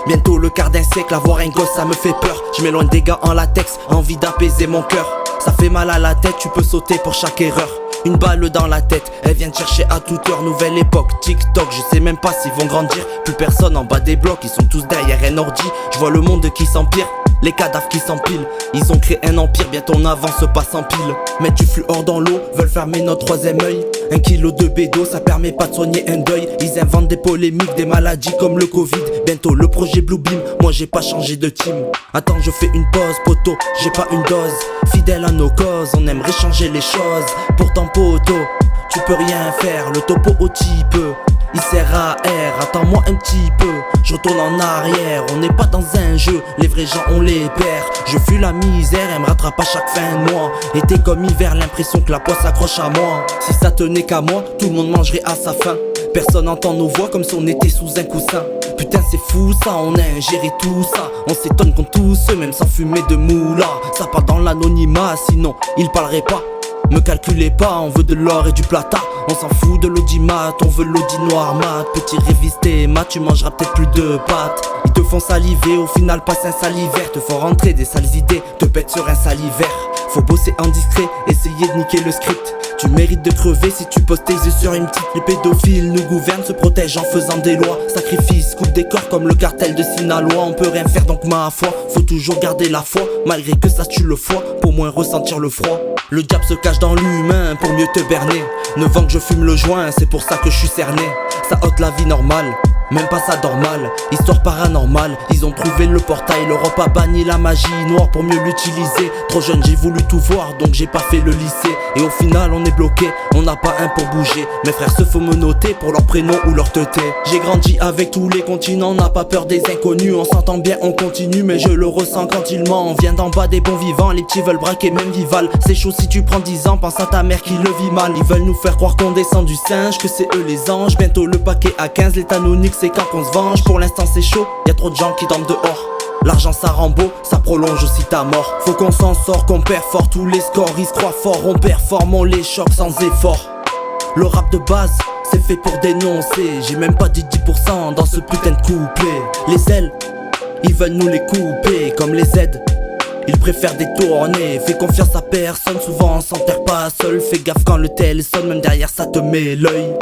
Bientôt le quart d'un siècle, avoir un gosse ça me fait peur. Je m'éloigne des gars en latex, envie d'apaiser mon cœur. Ça fait mal à la tête, tu peux sauter pour chaque erreur. Une balle dans la tête, elle vient te chercher à toute heure. Nouvelle époque, TikTok, je sais même pas s'ils vont grandir. Plus personne en bas des blocs, ils sont tous derrière un ordi. Je vois le monde qui s'empire, les cadavres qui s'empilent. Ils ont créé un empire, bientôt on avance pas sans pile. Mettre du fluor dans l'eau, veulent fermer notre troisième œil. 1 kilo de bédo, ça permet pas de soigner un deuil. Ils inventent des polémiques, des maladies comme le Covid. Bientôt le projet Bluebeam, moi j'ai pas changé de team. Attends, je fais une pause, poteau, j'ai pas une dose. Fidèle à nos causes, on aimerait changer les choses. Pourtant poteau, tu peux rien faire, le topo au type il sert à R, attends-moi un petit peu. Je retourne en arrière, on n'est pas dans un jeu. Les vrais gens on les perd. Je fuis la misère, elle me rattrape à chaque fin de mois. Été comme hiver, l'impression que la poisse s'accroche à moi. Si ça tenait qu'à moi, tout le monde mangerait à sa faim. Personne n'entend nos voix comme si on était sous un coussin. Putain c'est fou ça, on a ingéré tout ça. On s'étonne contre tous ceux, même sans fumer de moula. Ça part dans l'anonymat, sinon ils parleraient pas. Me calculez pas, on veut de l'or et du plata. On s'en fout de l'audimat, on veut l'audi noir mat. Petit révisté mat, tu mangeras peut-être plus de pâtes. Ils te font saliver, au final passe un salivaire. Te font rentrer des sales idées, te pètent sur un salivaire. Faut bosser en discret, essayer de niquer le script. Tu mérites de crever si tu poses tes yeux sur une petite. Les pédophiles nous gouvernent, se protègent en faisant des lois. Sacrifice, coupe des corps comme le cartel de Sinaloa. On peut rien faire donc ma foi, faut toujours garder la foi. Malgré que ça tue le foie, pour moins ressentir le froid. Le diable se cache dans l'humain pour mieux te berner. 9 ans que je fume le joint, c'est pour ça que je suis cerné. Ça ôte la vie normale, même pas ça dort mal. Histoire paranormale, ils ont trouvé le portail. L'Europe a banni la magie noire pour mieux l'utiliser. Trop jeune j'ai voulu tout voir donc j'ai pas fait le lycée. Et au final on est bloqué, on n'a pas un pour bouger. Mes frères se font me noter pour leur prénom ou leur teuté. J'ai grandi avec tous les continents, on n'a pas peur des inconnus. On s'entend bien, on continue mais je le ressens quand il ment. On vient d'en bas des bons vivants, les petits veulent braquer même Vival. C'est chaud si tu prends 10 ans, pense à ta mère qui le vit mal. Ils veulent nous faire croire qu'on descend du singe, que c'est eux les anges. Bientôt le paquet à 15, l'état nonique c'est quand qu'on se venge. Pour l'instant c'est chaud, y a trop de gens qui dorment dehors. L'argent ça rend beau, ça prolonge aussi ta mort. Faut qu'on s'en sort, qu'on perd fort tous les scores. Ils se croient forts, on performe, on les choque sans effort. Le rap de base, c'est fait pour dénoncer. J'ai même pas dit 10% dans ce putain de couplet. Les ailes, ils veulent nous les couper comme les aides. Ils préfèrent détourner, fais confiance à personne. Souvent on s'enterre pas seul, fais gaffe quand le tel sonne. Même derrière ça te met l'œil.